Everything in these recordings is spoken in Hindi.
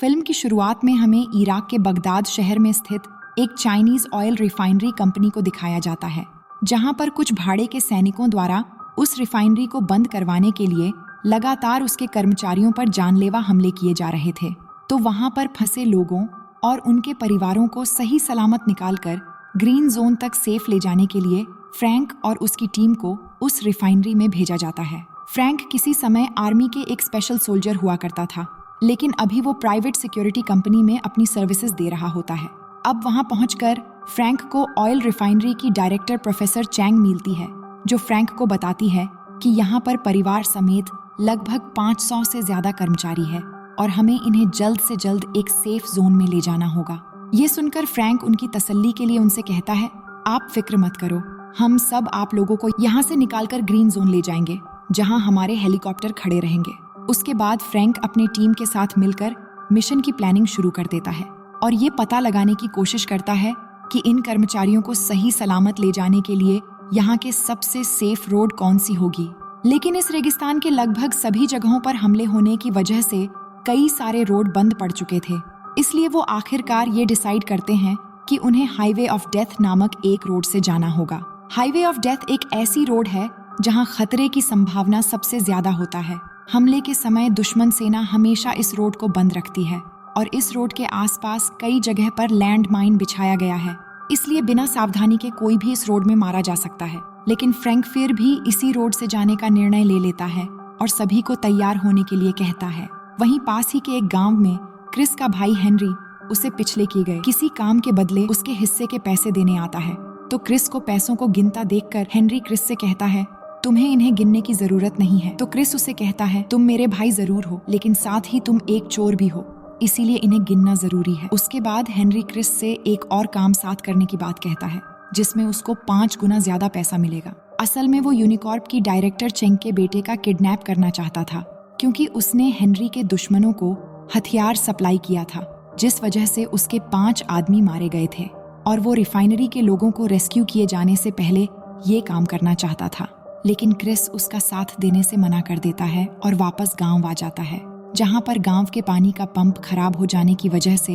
फिल्म की शुरुआत में हमें इराक के बगदाद शहर में स्थित एक चाइनीज ऑयल रिफाइनरी कंपनी को दिखाया जाता है, जहां पर कुछ भाड़े के सैनिकों द्वारा उस रिफाइनरी को बंद करवाने के लिए लगातार उसके कर्मचारियों पर जानलेवा हमले किए जा रहे थे। तो वहां पर फंसे लोगों और उनके परिवारों को सही सलामत निकालकर ग्रीन जोन तक सेफ ले जाने के लिए फ्रैंक और उसकी टीम को उस रिफाइनरी में भेजा जाता है। फ्रैंक किसी समय आर्मी के एक स्पेशल सोल्जर हुआ करता था, लेकिन अभी वो प्राइवेट सिक्योरिटी कंपनी में अपनी सर्विसेज दे रहा होता है। अब वहां पहुंचकर फ्रैंक को ऑयल रिफाइनरी की डायरेक्टर प्रोफेसर चैंग मिलती है, जो फ्रैंक को बताती है कि यहाँ पर परिवार समेत लगभग 500 से ज्यादा कर्मचारी है और हमें इन्हें जल्द से जल्द एक सेफ जोन में ले जाना होगा। ये सुनकर फ्रैंक उनकी तसल्ली के लिए उनसे कहता है, आप फिक्र मत करो, हम सब आप लोगों को यहाँ से निकालकर ग्रीन जोन ले जाएंगे, जहाँ हमारे हेलीकॉप्टर खड़े रहेंगे। उसके बाद फ्रैंक अपनी टीम के साथ मिलकर मिशन की प्लानिंग शुरू कर देता है और ये पता लगाने की कोशिश करता है कि इन कर्मचारियों को सही सलामत ले जाने के लिए यहाँ के सबसे सेफ रोड कौन सी होगी। लेकिन इस रेगिस्तान के लगभग सभी जगहों पर हमले होने की वजह से कई सारे रोड बंद पड़ चुके थे, इसलिए वो आखिरकार ये डिसाइड करते हैं कि उन्हें हाईवे ऑफ डेथ नामक एक रोड से जाना होगा। हाईवे ऑफ डेथ एक ऐसी रोड है जहाँ खतरे की संभावना सबसे ज्यादा होता है। हमले के समय दुश्मन सेना हमेशा इस रोड को बंद रखती है और इस रोड के आसपास कई जगह पर लैंड माइन बिछाया गया है, इसलिए बिना सावधानी के कोई भी इस रोड में मारा जा सकता है। लेकिन फ्रैंक फिर भी इसी रोड से जाने का निर्णय ले लेता है और सभी को तैयार होने के लिए कहता है। वहीं पास ही के एक गांव में क्रिस का भाई हेनरी उसे पिछले किए गए किसी काम के बदले उसके हिस्से के पैसे देने आता है। तो क्रिस को पैसों को गिनता देखकर हेनरी क्रिस से कहता है, तुम्हें इन्हें गिनने की जरूरत नहीं है। तो क्रिस उसे कहता है, तुम मेरे भाई जरूर हो, लेकिन साथ ही तुम एक चोर भी हो, इसीलिए इन्हें गिनना जरूरी है। उसके बाद हेनरी क्रिस से एक और काम साथ करने की बात कहता है, जिसमें उसको 5 गुना ज्यादा पैसा मिलेगा। असल में वो यूनिकॉर्प की डायरेक्टर चेंग के बेटे का किडनैप करना चाहता था, क्योंकि उसने हेनरी के दुश्मनों को हथियार सप्लाई किया था, जिस वजह से उसके 5 आदमी मारे गए थे और वो रिफाइनरी के लोगों को रेस्क्यू किए जाने से पहले ये काम करना चाहता था। लेकिन क्रिस उसका साथ देने से मना कर देता है और वापस गांव आ जाता है, जहां पर गांव के पानी का पंप खराब हो जाने की वजह से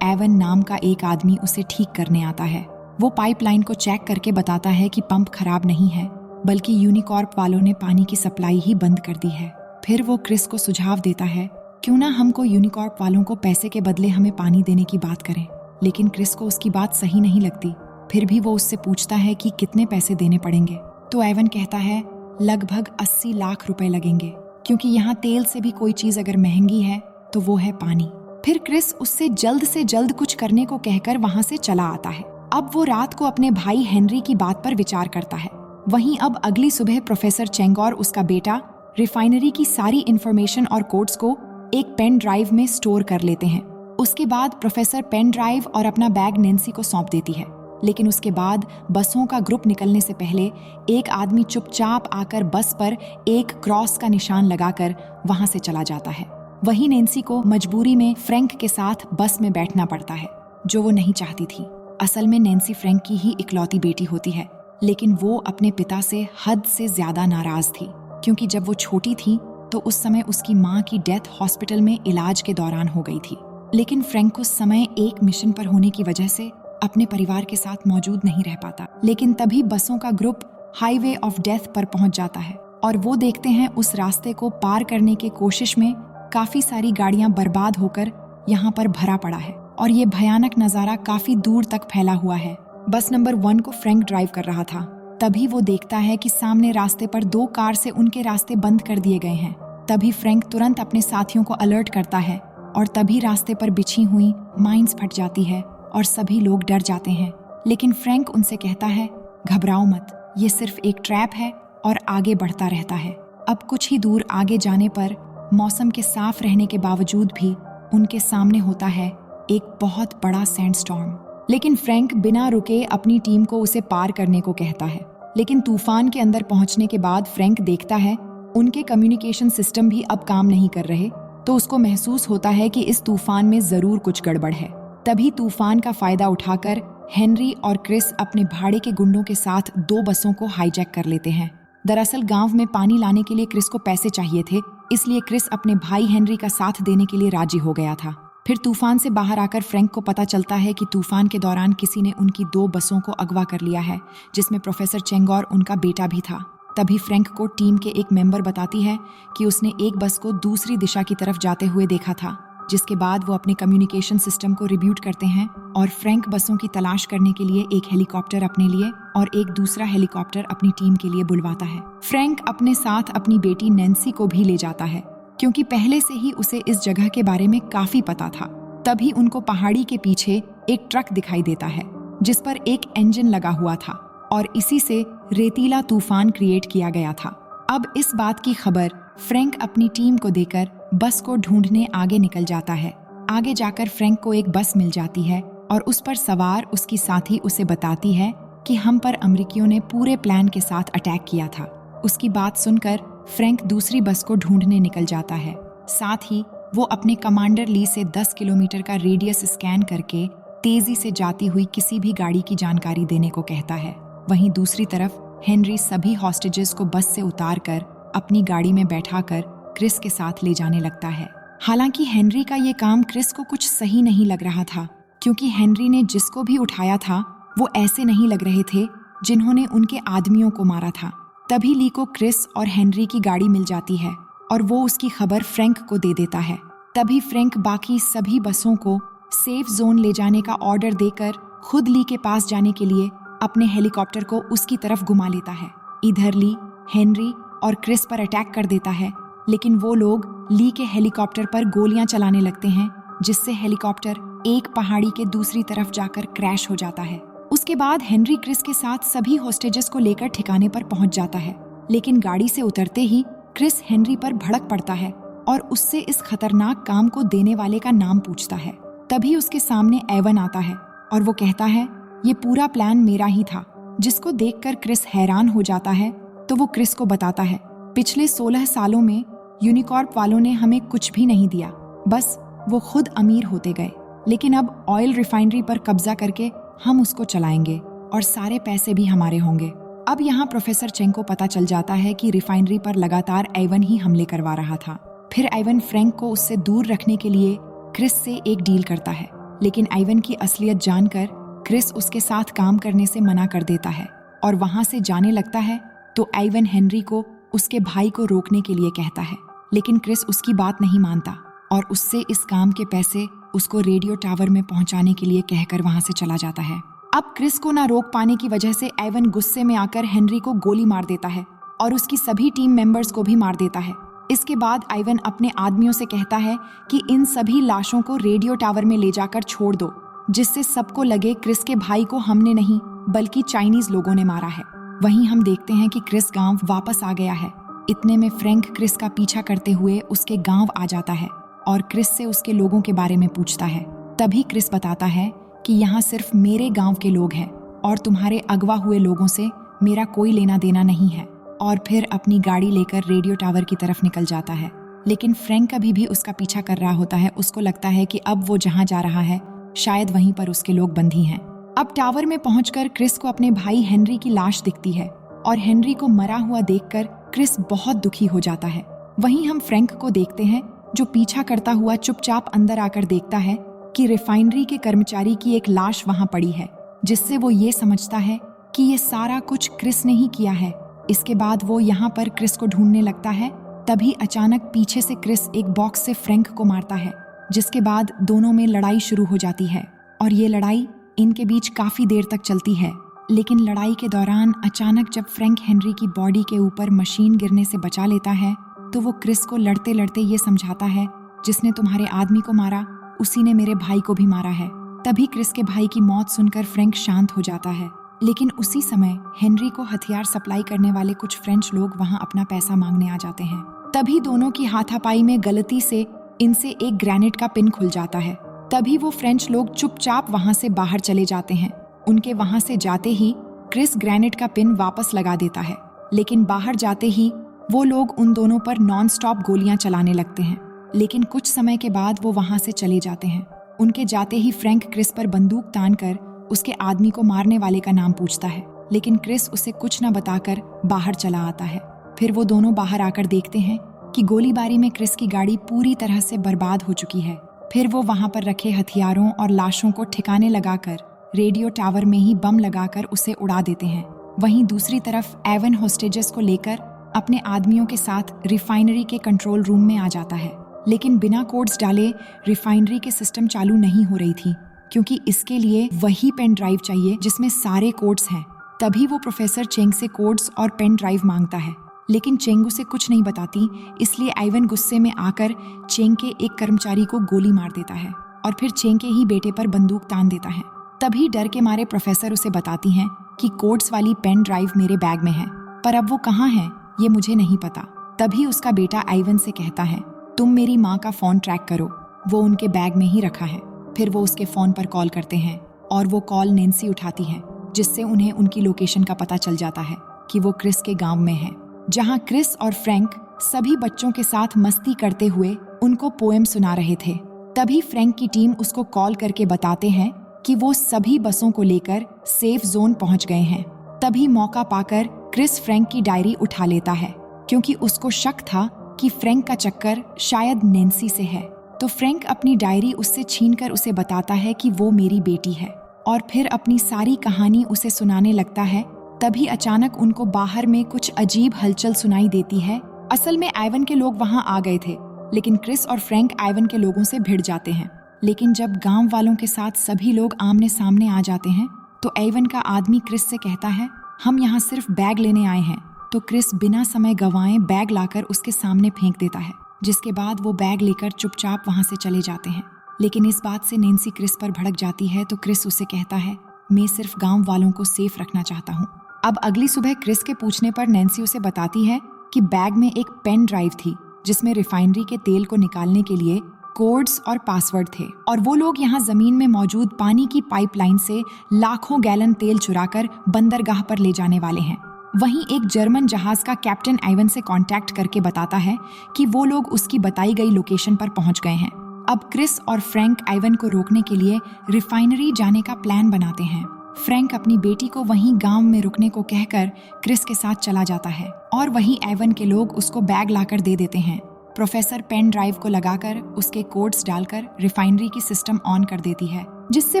एवन नाम का एक आदमी उसे ठीक करने आता है। वो पाइपलाइन को चेक करके बताता है कि पंप खराब नहीं है, बल्कि यूनिकॉर्प वालों ने पानी की सप्लाई ही बंद कर दी है। फिर वो क्रिस को सुझाव देता है, क्यों ना हमको यूनिकॉर्प वालों को पैसे के बदले हमें पानी देने की बात करें। लेकिन क्रिस को उसकी बात सही नहीं लगती। फिर भी वो उससे पूछता है कि कितने पैसे देने पड़ेंगे। तो एवन कहता है, लगभग 80 लाख रुपए लगेंगे, क्योंकि यहाँ तेल से भी कोई चीज अगर महंगी है तो वो है पानी। फिर क्रिस उससे जल्द कुछ करने को कहकर वहाँ से चला आता है। अब वो रात को अपने भाई हेनरी की बात पर विचार करता है। वहीं अब अगली सुबह प्रोफेसर चेंग और उसका बेटा रिफाइनरी की सारी इंफॉर्मेशन और कोड्स को एक पेन ड्राइव में स्टोर कर लेते हैं। उसके बाद प्रोफेसर पेन ड्राइव और अपना बैग नैन्सी को सौंप देती है। लेकिन उसके बाद बसों का ग्रुप निकलने से पहले एक आदमी चुपचाप आकर बस पर एक क्रॉस का निशान लगाकर वहां से चला जाता है। वहीं नैन्सी को मजबूरी में फ्रैंक के साथ बस में बैठना पड़ता है, जो वो नहीं चाहती थी। असल में नैन्सी फ्रैंक की ही इकलौती बेटी होती है, लेकिन वो अपने पिता से हद से ज्यादा नाराज थी, क्योंकि जब वो छोटी थी तो उस समय उसकी माँ की डेथ हॉस्पिटल में इलाज के दौरान हो गई थी। लेकिन फ्रैंक उस समय एक मिशन पर होने की वजह से अपने परिवार के साथ मौजूद नहीं रह पाता। लेकिन तभी बसों का ग्रुप हाईवे ऑफ डेथ पर पहुंच जाता है और वो देखते हैं उस रास्ते को पार करने की कोशिश में काफी सारी गाड़ियां बर्बाद होकर यहाँ पर भरा पड़ा है और ये भयानक नजारा काफी दूर तक फैला हुआ है। बस नंबर 1 को फ्रैंक ड्राइव कर रहा था। तभी वो देखता है कि सामने रास्ते पर 2 कार से उनके रास्ते बंद कर दिए गए हैं। तभी फ्रैंक तुरंत अपने साथियों को अलर्ट करता है और तभी रास्ते पर बिछी हुई माइंस फट जाती है और सभी लोग डर जाते हैं। लेकिन फ्रैंक उनसे कहता है, घबराओ मत, ये सिर्फ एक ट्रैप है, और आगे बढ़ता रहता है। अब कुछ ही दूर आगे जाने पर मौसम के साफ रहने के बावजूद भी उनके सामने होता है एक बहुत बड़ा सैंडस्टॉर्म। लेकिन फ्रैंक बिना रुके अपनी टीम को उसे पार करने को कहता है। लेकिन तूफान के अंदर पहुंचने के बाद फ्रैंक देखता है उनके कम्युनिकेशन सिस्टम भी अब काम नहीं कर रहे, तो उसको महसूस होता है कि इस तूफान में जरूर कुछ गड़बड़ है। तभी तूफान का फायदा उठाकर हेनरी और क्रिस अपने भाड़े के गुंडों के साथ 2 बसों को हाईजैक कर लेते हैं। दरअसल गांव में पानी लाने के लिए क्रिस को पैसे चाहिए थे, इसलिए क्रिस अपने भाई हेनरी का साथ देने के लिए राजी हो गया था। फिर तूफान से बाहर आकर फ्रैंक को पता चलता है कि तूफान के दौरान किसी ने उनकी 2 बसों को अगवा कर लिया है, जिसमें प्रोफेसर चेंग और उनका बेटा भी था। तभी फ्रैंक को टीम के एक मेंबर बताती है कि उसने एक बस को दूसरी दिशा की तरफ जाते हुए देखा था, जिसके बाद वो अपने कम्युनिकेशन सिस्टम को रिब्यूट करते हैं और फ्रैंक बसों की तलाश करने के लिए एक हेलीकॉप्टर अपने लिए और एक दूसरा हेलीकॉप्टर अपनी टीम के लिए बुलवाता है। फ्रैंक अपने साथ अपनी बेटी नैन्सी को भी ले जाता है, क्योंकि पहले से ही उसे इस जगह के बारे में काफी पता था। तभी उनको पहाड़ी के पीछे एक ट्रक दिखाई देता है, जिस पर एक इंजन लगा हुआ था और इसी से रेतीला तूफान क्रिएट किया गया था। अब इस बात की खबर फ्रैंक अपनी टीम को देकर बस को ढूंढने आगे निकल जाता है। आगे जाकर फ्रैंक को एक बस मिल जाती है और उस पर सवार उसकी साथी उसे बताती है कि हम पर अमेरिकियों ने पूरे प्लान के साथ अटैक किया था। उसकी बात सुनकर फ्रैंक दूसरी बस को ढूंढने निकल जाता है। साथ ही वो अपने कमांडर ली से 10 किलोमीटर का रेडियस स्कैन करके तेजी से जाती हुई किसी भी गाड़ी की जानकारी देने को कहता है। वहीं दूसरी तरफ हेनरी सभी हॉस्टेजेस को बस से उतारकर अपनी गाड़ी में बैठाकर क्रिस के साथ ले जाने लगता है। हालांकि हेनरी का ये काम क्रिस को कुछ सही नहीं लग रहा था, क्योंकि हेनरी ने जिसको भी उठाया था वो ऐसे नहीं लग रहे थे जिन्होंने उनके आदमियों को मारा था। तभी ली को क्रिस और हेनरी की गाड़ी मिल जाती है और वो उसकी खबर फ्रैंक को दे देता है। तभी फ्रैंक बाकी सभी बसों को सेफ जोन ले जाने का ऑर्डर देकर खुद ली के पास जाने के लिए अपने हेलीकॉप्टर को उसकी तरफ घुमा लेता है। इधर ली हेनरी और क्रिस पर अटैक कर देता है, लेकिन वो लोग ली के हेलीकॉप्टर पर गोलियां चलाने लगते हैं, जिससे हेलीकॉप्टर एक पहाड़ी के दूसरी तरफ जाकर क्रैश हो जाता है। उसके बाद हेनरी क्रिस के साथ सभी होस्टेजेस को लेकर ठिकाने पर पहुंच जाता है, लेकिन गाड़ी से उतरते ही क्रिस हेनरी पर भड़क पड़ता है और उससे इस खतरनाक काम को देने वाले का नाम पूछता है। तभी उसके सामने एवन आता है और वो कहता है ये पूरा प्लान मेरा ही था, जिसको देखकर क्रिस हैरान हो जाता है। तो वो क्रिस को बताता है पिछले 16 सालों में यूनिकॉर्प वालों ने हमें कुछ भी नहीं दिया, बस वो खुद अमीर होते गए, लेकिन अब ऑयल रिफाइनरी पर कब्जा करके हम उसको चलाएंगे और सारे पैसे भी हमारे होंगे। अब यहाँ प्रोफेसर चेंग को पता चल जाता है कि रिफाइनरी पर लगातार एवन ही हमले करवा रहा था। फिर एवन फ्रैंक को उससे दूर रखने के लिए क्रिस से एक डील करता है, लेकिन एवन की असलियत जानकर क्रिस उसके साथ काम करने से मना कर देता है और वहां से जाने लगता है। तो एवन हेनरी को उसके भाई को रोकने के लिए कहता है, लेकिन क्रिस उसकी बात नहीं मानता और उससे इस काम के पैसे उसको रेडियो टावर में पहुंचाने के लिए कहकर वहां से चला जाता है। अब क्रिस को ना रोक पाने की वजह से एवन गुस्से में आकर हेनरी को गोली मार देता है और उसकी सभी टीम मेंबर्स को भी मार देता है। इसके बाद एवन अपने आदमियों से कहता है कि इन सभी लाशों को रेडियो टावर में ले जाकर छोड़ दो, जिससे सबको लगे क्रिस के भाई को हमने नहीं बल्कि चाइनीज लोगों ने मारा है। वहीं हम देखते हैं कि क्रिस गांव वापस आ गया है। इतने में फ्रैंक क्रिस का पीछा करते हुए उसके गांव आ जाता है और क्रिस से उसके लोगों के बारे में पूछता है। तभी क्रिस बताता है कि यहाँ सिर्फ मेरे गांव के लोग हैं और तुम्हारे अगवा हुए लोगों से मेरा कोई लेना देना नहीं है, और फिर अपनी गाड़ी लेकर रेडियो टावर की तरफ निकल जाता है। लेकिन फ्रैंक अभी भी उसका पीछा कर रहा होता है। उसको लगता है कि अब वो जहाँ जा रहा है शायद वहीं पर उसके लोग बंधी हैं। अब टावर में पहुंचकर क्रिस को अपने भाई हेनरी की लाश दिखती है और हेनरी को मरा हुआ देखकर क्रिस बहुत दुखी हो जाता है। वहीं हम फ्रैंक को देखते हैं जो पीछा करता हुआ चुपचाप अंदर आकर देखता है कि रिफाइनरी के कर्मचारी की एक लाश वहां पड़ी है, जिससे वो ये समझता है कि ये सारा कुछ क्रिस ने ही किया है। इसके बाद वो यहाँ पर क्रिस को ढूंढने लगता है। तभी अचानक पीछे से क्रिस एक बॉक्स से फ्रैंक को मारता है, जिसके बाद दोनों में लड़ाई शुरू हो जाती है और ये लड़ाई इनके बीच काफी देर तक चलती है। लेकिन लड़ाई के दौरान अचानक जब फ्रैंक हेनरी की बॉडी के ऊपर मशीन गिरने से बचा लेता है, तो वो क्रिस को लड़ते लड़ते ये समझाता है जिसने तुम्हारे आदमी को मारा उसी ने मेरे भाई को भी मारा है। तभी क्रिस के भाई की मौत सुनकर फ्रैंक शांत हो जाता है, लेकिन उसी समय हेनरी को हथियार सप्लाई करने वाले कुछ फ्रेंच लोग वहां अपना पैसा मांगने आ जाते हैं। तभी दोनों की हाथापाई में गलती से इनसे एक ग्रेनेड का पिन खुल जाता है। तभी वो फ्रेंच लोग चुपचाप वहां से बाहर चले जाते हैं। उनके वहां से जाते ही क्रिस ग्रेनेड का पिन वापस लगा देता है, लेकिन बाहर जाते ही वो लोग उन दोनों पर नॉन स्टॉप गोलियां चलाने लगते हैं। लेकिन कुछ समय के बाद वो वहां से चले जाते हैं। उनके जाते ही फ्रैंक क्रिस पर बंदूक तान कर उसके आदमी को मारने वाले का नाम पूछता है, लेकिन क्रिस उसे कुछ न बताकर बाहर चला आता है। फिर वो दोनों बाहर आकर देखते हैं कि गोलीबारी में क्रिस की गाड़ी पूरी तरह से बर्बाद हो चुकी है। फिर वो वहां पर रखे हथियारों और लाशों को ठिकाने लगाकर रेडियो टावर में ही बम लगाकर उसे उड़ा देते हैं। वहीं दूसरी तरफ एवन होस्टेजेस को लेकर अपने आदमियों के साथ रिफाइनरी के कंट्रोल रूम में आ जाता है, लेकिन बिना कोड्स डाले रिफाइनरी के सिस्टम चालू नहीं हो रही थी, क्योंकि इसके लिए वही पेन ड्राइव चाहिए जिसमें सारे कोड्स हैं। तभी वो प्रोफेसर चेंग से कोड्स और पेन ड्राइव मांगता है, लेकिन चेंग उसे कुछ नहीं बताती। इसलिए आइवन गुस्से में आकर चेंग के एक कर्मचारी को गोली मार देता है और फिर चेंग के ही बेटे पर बंदूक तान देता है। तभी डर के मारे प्रोफेसर उसे बताती हैं कि कोड्स वाली पेन ड्राइव मेरे बैग में है, पर अब वो कहाँ है ये मुझे नहीं पता। तभी उसका बेटा आइवन से कहता है, तुम मेरी माँ का फोन ट्रैक करो, वो उनके बैग में ही रखा है। फिर वो उसके फोन पर कॉल करते हैं और वो कॉल नैन्सी उठाती है, जिससे उन्हें उनकी लोकेशन का पता चल जाता है कि वो क्रिस के गांव में है, जहां क्रिस और फ्रैंक सभी बच्चों के साथ मस्ती करते हुए उनको पोएम सुना रहे थे। तभी फ्रैंक की टीम उसको कॉल करके बताते हैं कि वो सभी बसों को लेकर सेफ जोन पहुंच गए हैं। तभी मौका पाकर क्रिस फ्रैंक की डायरी उठा लेता है, क्योंकि उसको शक था कि फ्रैंक का चक्कर शायद नैन्सी से है। तो फ्रैंक अपनी डायरी उससे छीनकर उसे बताता है कि वो मेरी बेटी है, और फिर अपनी सारी कहानी उसे सुनाने लगता है। तभी अचानक उनको बाहर में कुछ अजीब हलचल सुनाई देती है। असल में आइवन के लोग वहां आ गए थे, लेकिन क्रिस और फ्रैंक आइवन के लोगों से भिड़ जाते हैं। लेकिन जब गांव वालों के साथ सभी लोग आमने सामने आ जाते हैं, तो आइवन का आदमी क्रिस से कहता है, हम यहाँ सिर्फ बैग लेने आए हैं। तो क्रिस बिना समय गंवाए बैग लाकर उसके सामने फेंक देता है, जिसके बाद वो बैग लेकर चुपचाप वहां से चले जाते हैं। लेकिन इस बात से नैन्सी क्रिस पर भड़क जाती है, तो क्रिस उसे कहता है, मैं सिर्फ गांव वालों को सेफ रखना चाहता हूँ। अब अगली सुबह क्रिस के पूछने पर नैन्सी उसे बताती है कि बैग में एक पेन ड्राइव थी, जिसमें रिफाइनरी के तेल को निकालने के लिए कोड्स और पासवर्ड थे, और वो लोग यहाँ जमीन में मौजूद पानी की पाइपलाइन से लाखों गैलन तेल चुराकर बंदरगाह पर ले जाने वाले हैं। वहीं एक जर्मन जहाज का कैप्टन आइवन से कांटेक्ट करके बताता है कि वो लोग उसकी बताई गई लोकेशन पर पहुंच गए हैं। अब क्रिस और फ्रैंक आइवन को रोकने के लिए रिफाइनरी जाने का प्लान बनाते हैं। फ्रैंक अपनी बेटी को वहीं गांव में रुकने को कहकर क्रिस के साथ चला जाता है, और वहीं आइवन के लोग उसको बैग लाकर दे देते हैं। प्रोफेसर पेन ड्राइव को लगाकर उसके कोड्स डालकर रिफाइनरी की सिस्टम ऑन कर देती है, जिससे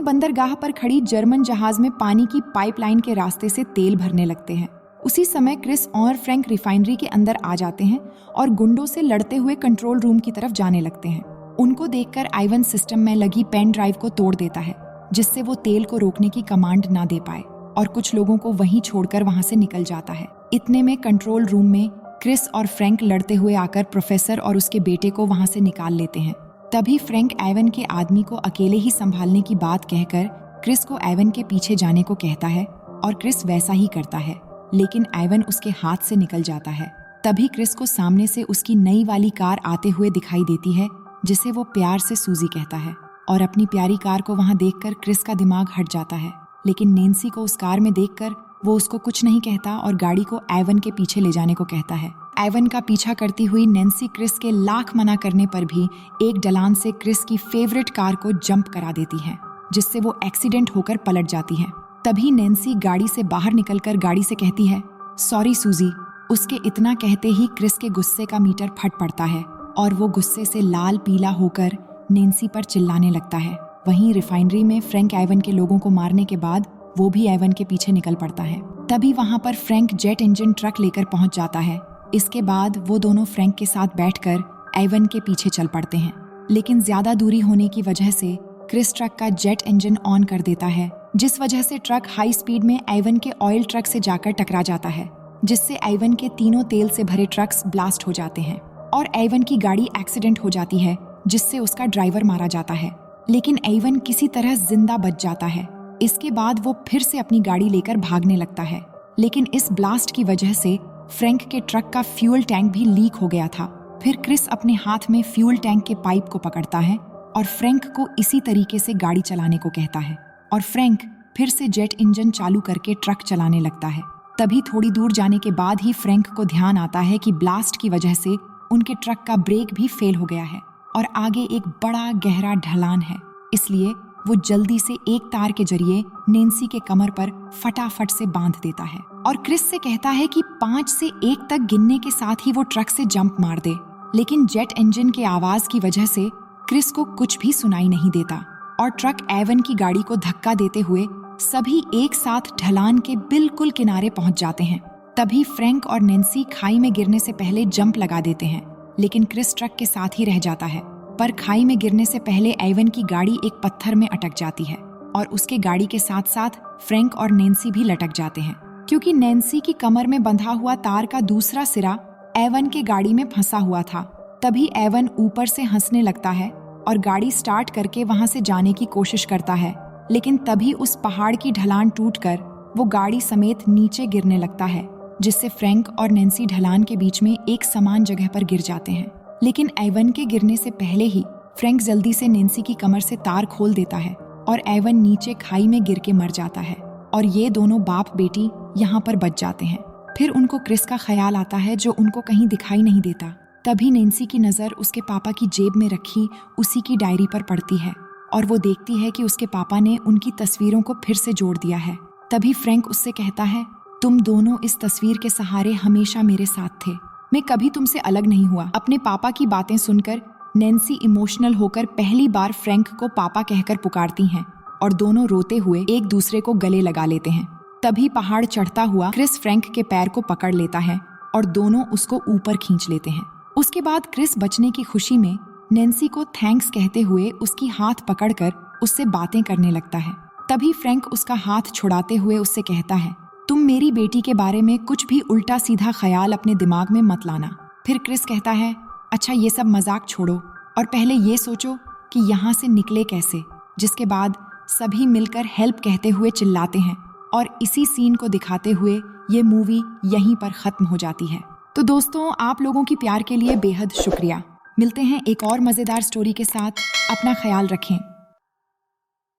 बंदरगाह पर खड़ी जर्मन जहाज में पानी की पाइपलाइन के रास्ते से तेल भरने लगते हैं। उसी समय क्रिस और फ्रैंक रिफाइनरी के अंदर आ जाते हैं और गुंडों से लड़ते हुए कंट्रोल रूम की तरफ जाने लगते हैं। उनको देखकर आइवन सिस्टम में लगी पेन ड्राइव को तोड़ देता है, जिससे वो तेल को रोकने की कमांड ना दे पाए, और कुछ लोगों को वहीं छोड़कर वहां से निकल जाता है। इतने में कंट्रोल रूम में क्रिस और फ्रैंक लड़ते हुए आकर प्रोफेसर और उसके बेटे को वहां से निकाल लेते हैं। तभी फ्रैंक आइवन के आदमी को अकेले ही संभालने की बात कहकर क्रिस को आइवन के पीछे जाने को कहता है, और क्रिस वैसा ही करता है, लेकिन आइवन उसके हाथ से निकल जाता है। तभी क्रिस को सामने से उसकी नई वाली कार आते हुए दिखाई देती है, जिसे वो प्यार से सूजी कहता है, और अपनी प्यारी कार को वहां देखकर क्रिस का दिमाग हट जाता है। लेकिन नैन्सी को उस कार में देखकर वो उसको कुछ नहीं कहता और गाड़ी को आइवन के पीछे ले जाने को कहता है। आइवन का पीछा करती हुई नैन्सी क्रिस के लाख मना करने पर भी एक ढलान से क्रिस की फेवरेट कार को जंप करा देती है, जिससे वो एक्सीडेंट होकर पलट जाती है। तभी नैन्सी गाड़ी से बाहर निकलकर गाड़ी से कहती है, सॉरी सूजी। उसके इतना कहते ही क्रिस के गुस्से का मीटर फट पड़ता है, और वो गुस्से से लाल पीला होकर नैन्सी पर चिल्लाने लगता है। वहीं रिफाइनरी में फ्रैंक आइवन के लोगों को मारने के बाद वो भी आइवन के पीछे निकल पड़ता है। तभी वहां पर फ्रैंक जेट इंजन ट्रक लेकर पहुंच जाता है। इसके बाद वो दोनों फ्रैंक के साथ बैठकर आइवन के पीछे चल पड़ते हैं, लेकिन ज्यादा दूरी होने की वजह से क्रिस ट्रक का जेट इंजन ऑन कर देता है, जिस वजह से ट्रक हाई स्पीड में आइवन के ऑयल ट्रक से जाकर टकरा जाता है, जिससे आइवन के तीनों तेल से भरे ट्रक्स ब्लास्ट हो जाते हैं और आइवन की गाड़ी एक्सीडेंट हो जाती है, जिससे उसका ड्राइवर मारा जाता है। लेकिन आइवन किसी तरह जिंदा बच जाता है। इसके बाद वो फिर से अपनी गाड़ी लेकर भागने लगता है, लेकिन इस ब्लास्ट की वजह से फ्रैंक के ट्रक का फ्यूल टैंक भी लीक हो गया था। फिर क्रिस अपने हाथ में फ्यूल टैंक के पाइप को पकड़ता है और फ्रैंक को इसी तरीके से गाड़ी चलाने को कहता है, और फ्रैंक फिर से जेट इंजन चालू करके ट्रक चलाने लगता है। तभी थोड़ी दूर जाने के बाद ही फ्रैंक को ध्यान आता है कि ब्लास्ट की वजह से उनके ट्रक का ब्रेक भी फेल हो गया है और आगे एक बड़ा गहरा ढलान है। इसलिए वो जल्दी से एक तार के जरिए नैन्सी के कमर पर फटाफट से बांध देता है और क्रिस से कहता है कि 5 से 1 तक गिनने के साथ ही वो ट्रक से जंप मार दे। लेकिन जेट इंजन के आवाज की वजह से क्रिस को कुछ भी सुनाई नहीं देता और ट्रक एवन की गाड़ी को धक्का देते हुए सभी एक साथ ढलान के बिल्कुल किनारे पहुंच जाते हैं। तभी फ्रैंक और नैन्सी खाई में गिरने से पहले जंप लगा देते हैं, लेकिन क्रिस ट्रक के साथ ही रह जाता है। पर खाई में गिरने से पहले एवन की गाड़ी एक पत्थर में अटक जाती है और उसके गाड़ी के साथ साथ फ्रैंक और नैन्सी भी लटक जाते हैं, क्योंकि नैन्सी की कमर में बंधा हुआ तार का दूसरा सिरा एवन के गाड़ी में फंसा हुआ था। तभी एवन ऊपर से हंसने लगता है और गाड़ी स्टार्ट करके वहां से जाने की कोशिश करता है, लेकिन तभी उस पहाड़ की ढलान टूटकर वो गाड़ी समेत नीचे गिरने लगता है, जिससे फ्रैंक और नैन्सी ढलान के बीच में एक समान जगह पर गिर जाते हैं। लेकिन एवन के गिरने से पहले ही फ्रैंक जल्दी से नैन्सी की कमर से तार खोल देता है और एवन नीचे खाई में गिर के मर जाता है और ये दोनों बाप बेटी यहाँ पर बच जाते हैं। फिर उनको क्रिस का ख्याल आता है, जो उनको कहीं दिखाई नहीं देता। तभी नैन्सी की नज़र उसके पापा की जेब में रखी उसी की डायरी पर पड़ती है और वो देखती है कि उसके पापा ने उनकी तस्वीरों को फिर से जोड़ दिया है। तभी फ्रैंक उससे कहता है, तुम दोनों इस तस्वीर के सहारे हमेशा मेरे साथ थे, मैं कभी तुमसे अलग नहीं हुआ। अपने पापा की बातें सुनकर नैन्सी इमोशनल होकर पहली बार फ्रैंक को पापा कहकर पुकारती हैं और दोनों रोते हुए एक दूसरे को गले लगा लेते हैं। तभी पहाड़ चढ़ता हुआ क्रिस फ्रैंक के पैर को पकड़ लेता है और दोनों उसको ऊपर खींच लेते हैं। उसके बाद क्रिस बचने की खुशी में नैन्सी को थैंक्स कहते हुए उसकी हाथ पकड़कर उससे बातें करने लगता है। तभी फ्रैंक उसका हाथ छुड़ाते हुए उससे कहता है, तुम मेरी बेटी के बारे में कुछ भी उल्टा सीधा ख्याल अपने दिमाग में मत लाना। फिर क्रिस कहता है, अच्छा ये सब मजाक छोड़ो और पहले ये सोचो कि यहाँ से निकले कैसे। जिसके बाद सभी मिलकर हेल्प कहते हुए चिल्लाते हैं और इसी सीन को दिखाते हुए ये मूवी यहीं पर खत्म हो जाती है। तो दोस्तों, आप लोगों की प्यार के लिए बेहद शुक्रिया। मिलते हैं एक और मजेदार स्टोरी के साथ। अपना ख्याल रखें।